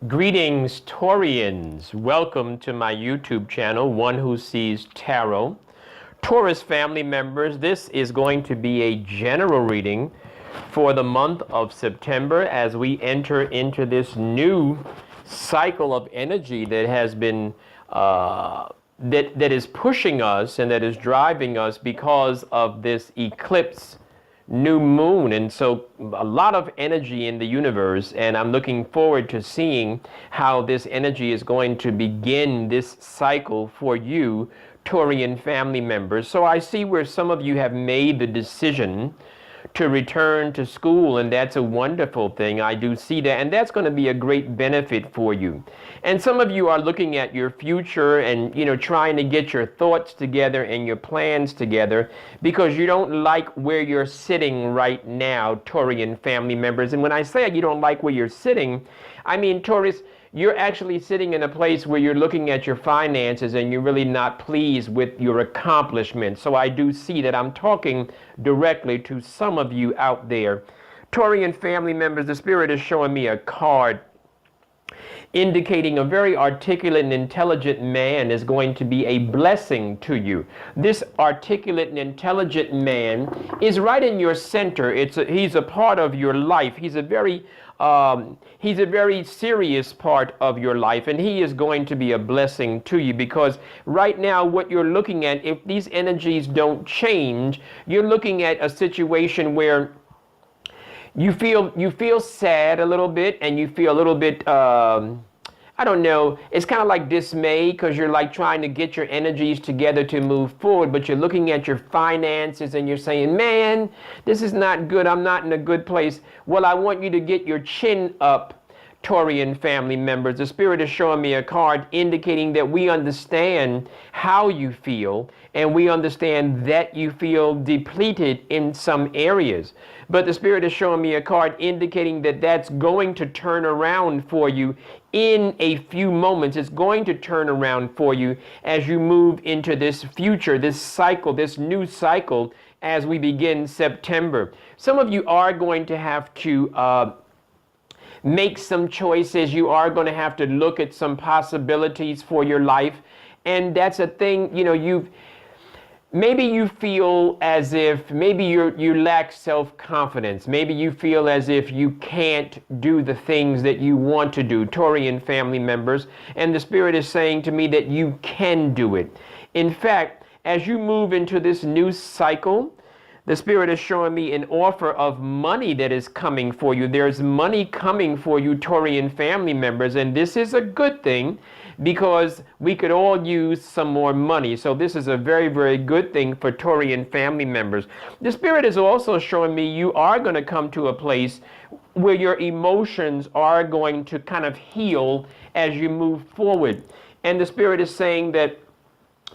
Greetings, Taurians. Welcome to my YouTube channel, One Who Sees Tarot. Taurus family members, this is going to be a general reading for the month of September as we enter into this new cycle of energy that has been that is pushing us and that is driving us because of this eclipse new moon. And so a lot of energy in the universe, and I'm looking forward to seeing how this energy is going to begin this cycle for you Taurian family members. So I see where some of you have made the decision to return to school, and that's a wonderful thing. I do see that, and that's going to be a great benefit for you. And some of you are looking at your future and, trying to get your thoughts together and your plans together because you don't like where you're sitting right now, Taurian family members. And when I say you don't like where you're sitting, I mean, Taurus, you're actually sitting in a place where you're looking at your finances and you're really not pleased with your accomplishments. So I do see that I'm talking directly to some of you out there. Taurian family members, the Spirit is showing me a card indicating a very articulate and intelligent man is going to be a blessing to you. This articulate and intelligent man is right in your center. He's a part of your life. He's a very serious part of your life, and he is going to be a blessing to you because right now what you're looking at, if these energies don't change, you're looking at a situation where you feel sad a little bit, and you feel a little bit I don't know, it's kind of like dismay because you're like trying to get your energies together to move forward, but you're looking at your finances and you're saying, man, this is not good. I'm not in a good place. Well, I want you to get your chin up, Taurian family members. The Spirit is showing me a card indicating that we understand how you feel and we understand that you feel depleted in some areas. But the Spirit is showing me a card indicating that that's going to turn around for you in a few moments. It's going to turn around for you as you move into this future, this cycle, this new cycle as we begin September. Some of you are going to have to make some choices. You are going to have to look at some possibilities for your life. And that's a thing, maybe you feel as if maybe you lack self-confidence. Maybe you feel as if you can't do the things that you want to do, Taurian family members. And the Spirit is saying to me that you can do it. In fact, as you move into this new cycle, the Spirit is showing me an offer of money that is coming for you. There's money coming for you, Taurian family members, and this is a good thing because we could all use some more money. So this is a very, very good thing for Taurian family members. The Spirit is also showing me you are going to come to a place where your emotions are going to kind of heal as you move forward. And the Spirit is saying that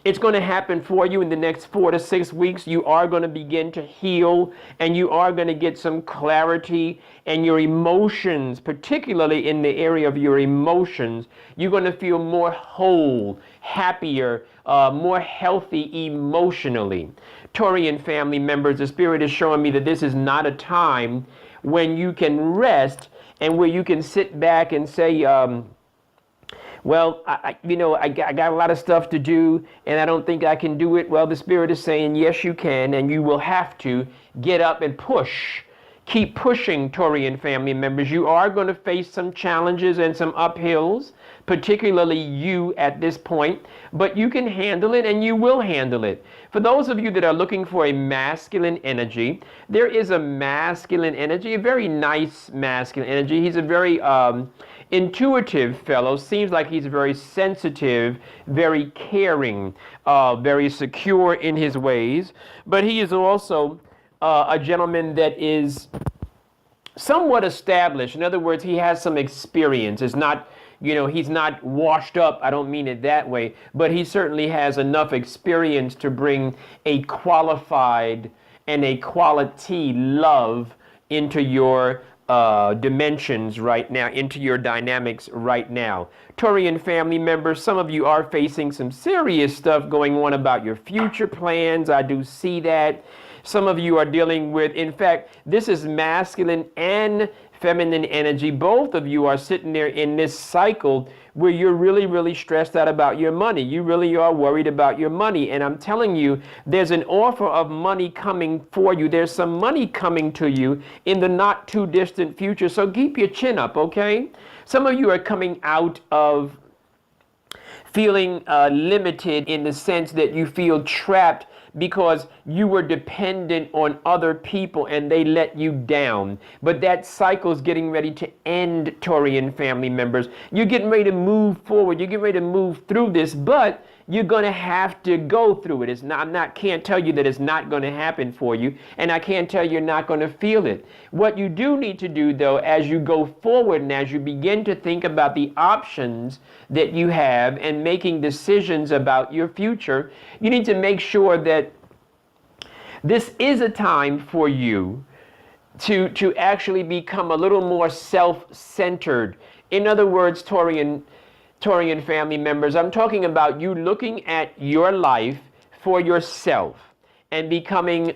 it's going to happen for you in the next 4 to 6 weeks. You are going to begin to heal and you are going to get some clarity, and your emotions, particularly in the area of your emotions, you're going to feel more whole, happier, more healthy emotionally. Taurian family members, the Spirit is showing me that this is not a time when you can rest and where you can sit back and say, well, I got a lot of stuff to do and I don't think I can do it. Well, the Spirit is saying, yes, you can, and you will have to get up and push. Keep pushing, Taurian family members. You are going to face some challenges and some uphills, particularly you at this point, but you can handle it and you will handle it. For those of you that are looking for a masculine energy, there is a masculine energy, a very nice masculine energy. He's a very intuitive fellow. Seems like he's very sensitive, very caring, very secure in his ways, but he is also a gentleman that is somewhat established. In other words, he has some experience. It's not, he's not washed up. I don't mean it that way, but he certainly has enough experience to bring a qualified and a quality love into your dimensions right now, into your dynamics right now. Taurian family members, some of you are facing some serious stuff going on about your future plans. I do see that. Some of you are dealing with, in fact, this is masculine and feminine energy, both of you are sitting there in this cycle where you're really, really stressed out about your money. You really are worried about your money. And I'm telling you, there's an offer of money coming for you. There's some money coming to you in the not too distant future. So keep your chin up, okay? Some of you are coming out of feeling limited in the sense that you feel trapped because you were dependent on other people and they let you down. But that cycle is getting ready to end, Taurian family members. You're getting ready to move forward. You're getting ready to move through this, but you're going to have to go through it. Can't tell you that it's not going to happen for you, and I can't tell you you're not going to feel it. What you do need to do, though, as you go forward and as you begin to think about the options that you have and making decisions about your future, you need to make sure that this is a time for you to actually become a little more self-centered. In other words, Taurian family members, I'm talking about you looking at your life for yourself and becoming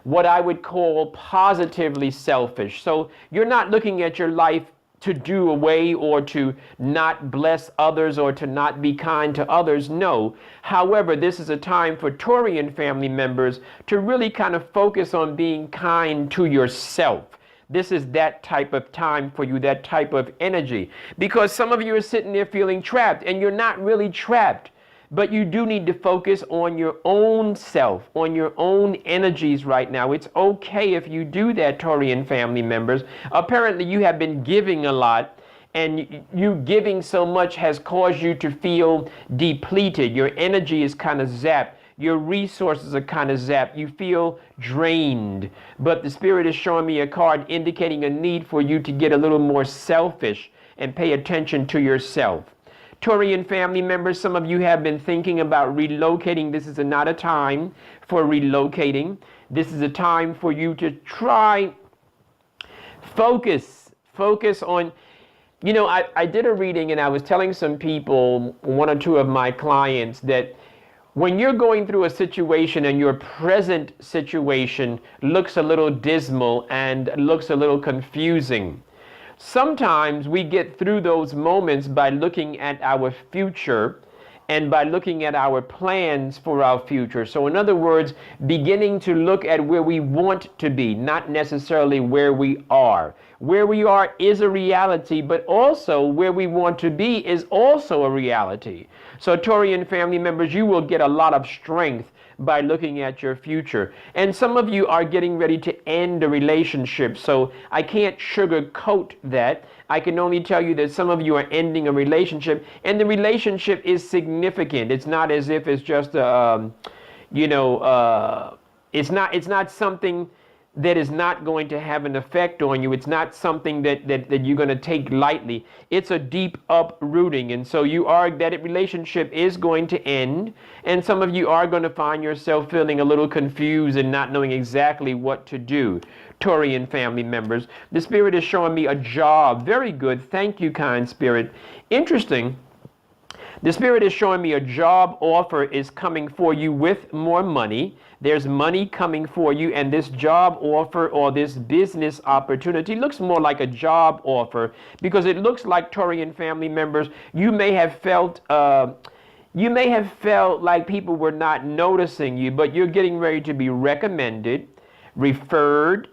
what I would call positively selfish. So you're not looking at your life to do away or to not bless others or to not be kind to others. No. However, this is a time for Taurian family members to really kind of focus on being kind to yourself. This is that type of time for you, that type of energy. Because some of you are sitting there feeling trapped, and you're not really trapped. But you do need to focus on your own self, on your own energies right now. It's okay if you do that, Taurian family members. Apparently, you have been giving a lot, and you giving so much has caused you to feel depleted. Your energy is kind of zapped. Your resources are kind of zapped. You feel drained. But the Spirit is showing me a card indicating a need for you to get a little more selfish and pay attention to yourself. Taurian family members, some of you have been thinking about relocating. This is not a time for relocating. This is a time for you to try focus on, I did a reading and I was telling some people, one or two of my clients, that when you're going through a situation and your present situation looks a little dismal and looks a little confusing, sometimes we get through those moments by looking at our future and by looking at our plans for our future. So in other words, beginning to look at where we want to be, not necessarily where we are. Where we are is a reality, but also where we want to be is also a reality. So Taurian family members, you will get a lot of strength by looking at your future. And some of you are getting ready to end a relationship. So I can't sugarcoat that. I can only tell you that some of you are ending a relationship, and the relationship is significant. It's not as if it's just it's not something that is not going to have an effect on you. It's not something that you're going to take lightly. It's a deep uprooting. And so that relationship is going to end. And some of you are going to find yourself feeling a little confused and not knowing exactly what to do. Taurian family members, the Spirit is showing me a job. Very good. Thank you, kind Spirit. Interesting. The Spirit is showing me a job offer is coming for you with more money. There's money coming for you, and this job offer or this business opportunity looks more like a job offer, because it looks like, Taurian family members, you may have felt like people were not noticing you, but you're getting ready to be recommended, referred,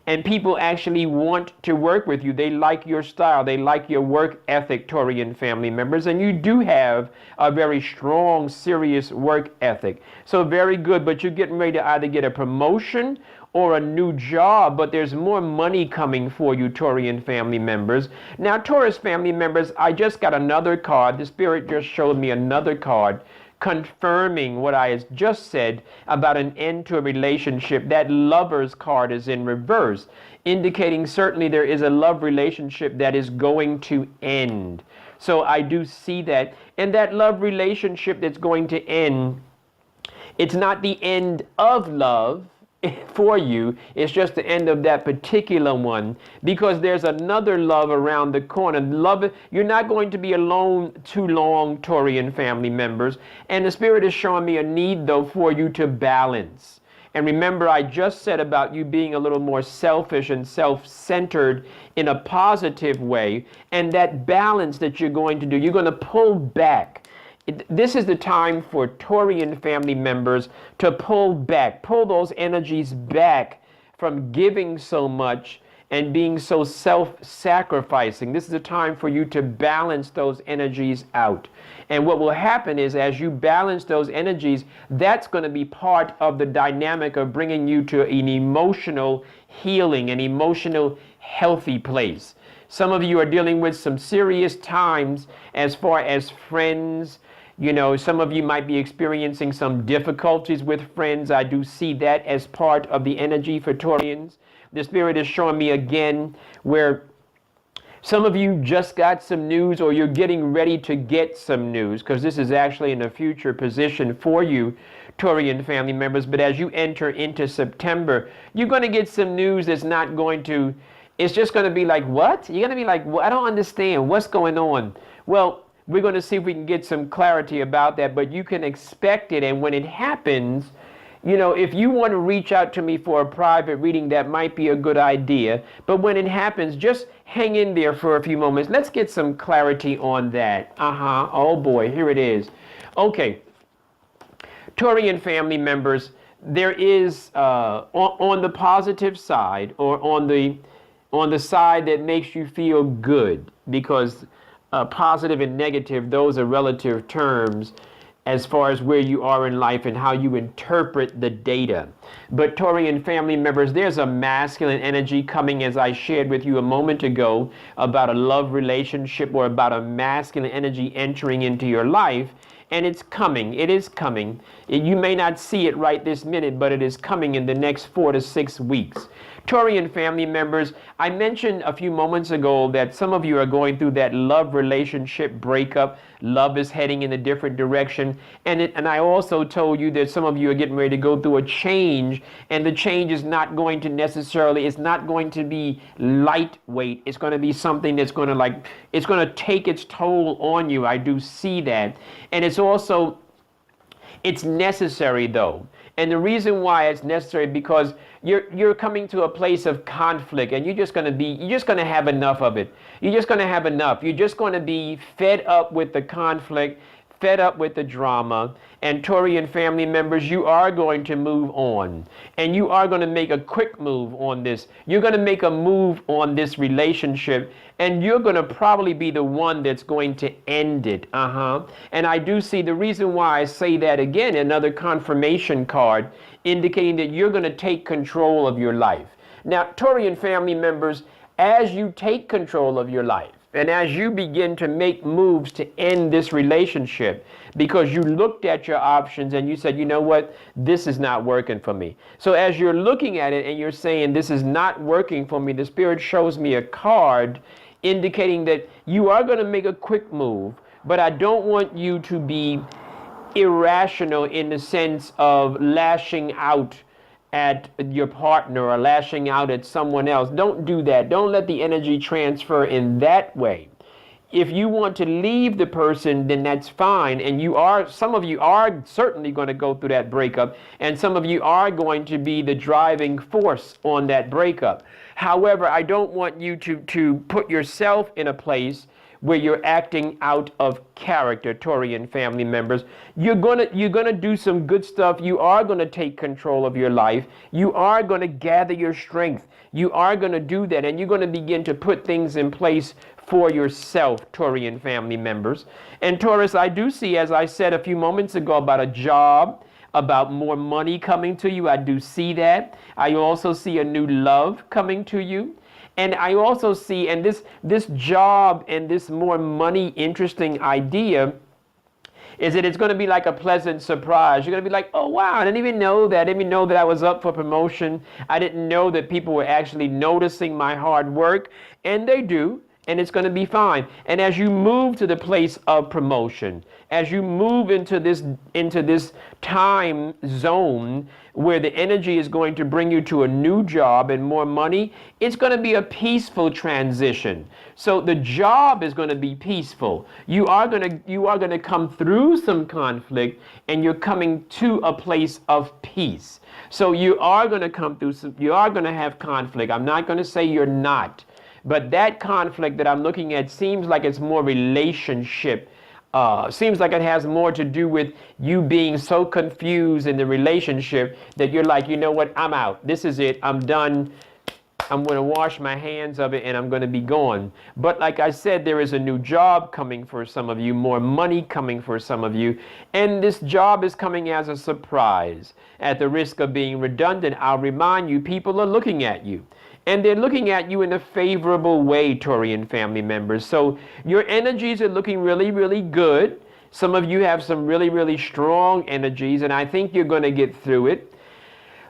and people actually want to work with you. They like your style. They like your work ethic, Taurian family members. And you do have a very strong, serious work ethic. So very good. But you're getting ready to either get a promotion or a new job, but there's more money coming for you, Taurian family members. Now, Taurus family members, I just got another card. The Spirit just showed me another card confirming what I just said about an end to a relationship. That Lover's card is in reverse, indicating certainly there is a love relationship that is going to end. So I do see that. And that love relationship that's going to end, it's not the end of love for you. It's just the end of that particular one, because there's another love around the corner. Love, you're not going to be alone too long, Taurian family members. And the Spirit is showing me a need, though, for you to balance. And remember, I just said about you being a little more selfish and self-centered in a positive way. And that balance that you're going to do, you're going to pull back. This is the time for Taurian family members to pull back, pull those energies back from giving so much and being so self-sacrificing. This is a time for you to balance those energies out. And what will happen is, as you balance those energies, that's going to be part of the dynamic of bringing you to an emotional healing, an emotional healthy place. Some of you are dealing with some serious times as far as friends. You know, some of you might be experiencing some difficulties with friends. I do see that as part of the energy for Taurians. The Spirit is showing me again where some of you just got some news, or you're getting ready to get some news, because this is actually in a future position for you, Taurian family members. But as you enter into September, you're going to get some news that's not going to, it's just going to be like, what? You're going to be like, well, I don't understand. What's going on? Well, we're going to see if we can get some clarity about that, but you can expect it. And when it happens, you know, if you want to reach out to me for a private reading, that might be a good idea. But when it happens, just hang in there for a few moments. Let's get some clarity on that. Oh boy, here it is. Okay. Taurian family members, there is on the positive side, or on the side that makes you feel good, because positive and negative, those are relative terms as far as where you are in life and how you interpret the data. But Taurian family members, there's a masculine energy coming, as I shared with you a moment ago, about a love relationship, or about a masculine energy entering into your life. And it's coming. It is coming. You may not see it right this minute, but it is coming in the next 4 to 6 weeks. Taurian family members, I mentioned a few moments ago that some of you are going through that love relationship breakup. Love is heading in a different direction. And I also told you that some of you are getting ready to go through a change, and the change is not going to necessarily, it's not going to be lightweight. It's going to be something that's going to it's going to take its toll on you. I do see that. And it's necessary though. And the reason why it's necessary, because you're coming to a place of conflict, and you're just going to have enough of it. You're just going to have enough. You're just going to be fed up with the conflict, fed up with the drama. And Taurian family members, you are going to move on, and you are going to make a quick move on this. You're going to make a move on this relationship, and you're going to probably be the one that's going to end it. And I do see the reason why I say that again, another confirmation card indicating that you're going to take control of your life. Now, Taurian family members, as you take control of your life, and as you begin to make moves to end this relationship, because you looked at your options and you said, you know what, this is not working for me. So as you're looking at it and you're saying, this is not working for me, the Spirit shows me a card indicating that you are going to make a quick move, but I don't want you to be irrational in the sense of lashing out at your partner or lashing out at someone else. Don't do that. Don't let the energy transfer in that way. If you want to leave the person, then that's fine. And some of you are certainly going to go through that breakup, and some of you are going to be the driving force on that breakup. However, I don't want you to put yourself in a place where you're acting out of character, Taurian family members. You're gonna do some good stuff. You are gonna take control of your life. You are gonna gather your strength. You are gonna do that, and you're gonna begin to put things in place for yourself, Taurian family members. And Taurus, I do see, as I said a few moments ago, about a job, about more money coming to you. I do see that. I also see a new love coming to you. And I also see, and this job and this more money interesting idea is that it's going to be like a pleasant surprise. You're going to be like, oh wow, I didn't even know that. I didn't even know that I was up for promotion. I didn't know that people were actually noticing my hard work. And they do. and it's going to be fine. And as you move to the place of promotion, as you move into this time zone where the energy is going to bring you to a new job and more money, it's going to be a peaceful transition. So the job is going to be peaceful. You are going to come through some conflict, and you're coming to a place of peace. So you are going to come through you are going to have conflict. I'm not going to say you're not, but that conflict that I'm looking at seems like it's more relationship. Seems like it has more to do with you being so confused in the relationship that you're like, you know what, I'm out. This is it. I'm done. I'm going to wash my hands of it, and I'm going to be gone. But like I said, there is a new job coming for some of you, more money coming for some of you, and this job is coming as a surprise. At the risk of being redundant, I'll remind you, people are looking at you. And they're looking at you in a favorable way, Taurian family members. So your energies are looking really, really good. Some of you have some really, really strong energies, and I think you're going to get through it.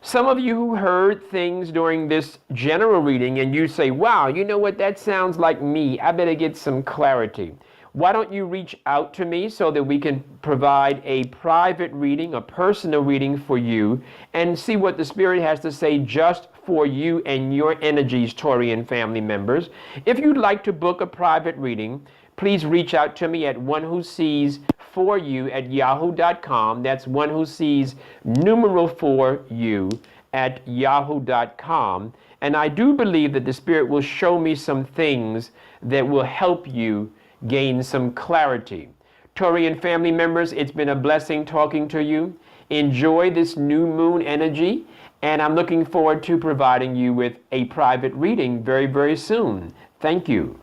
Some of you who heard things during this general reading and you say, wow, you know what, that sounds like me. I better get some clarity. Why don't you reach out to me so that we can provide a private reading, a personal reading for you, and see what the Spirit has to say just for you and your energies, Taurian family members. If you'd like to book a private reading, please reach out to me at onewhosees4you@yahoo.com. That's onewhosees4you@yahoo.com. And I do believe that the Spirit will show me some things that will help you gain some clarity. Taurian family members, it's been a blessing talking to you. Enjoy this new moon energy, and I'm looking forward to providing you with a private reading very, very soon. Thank you.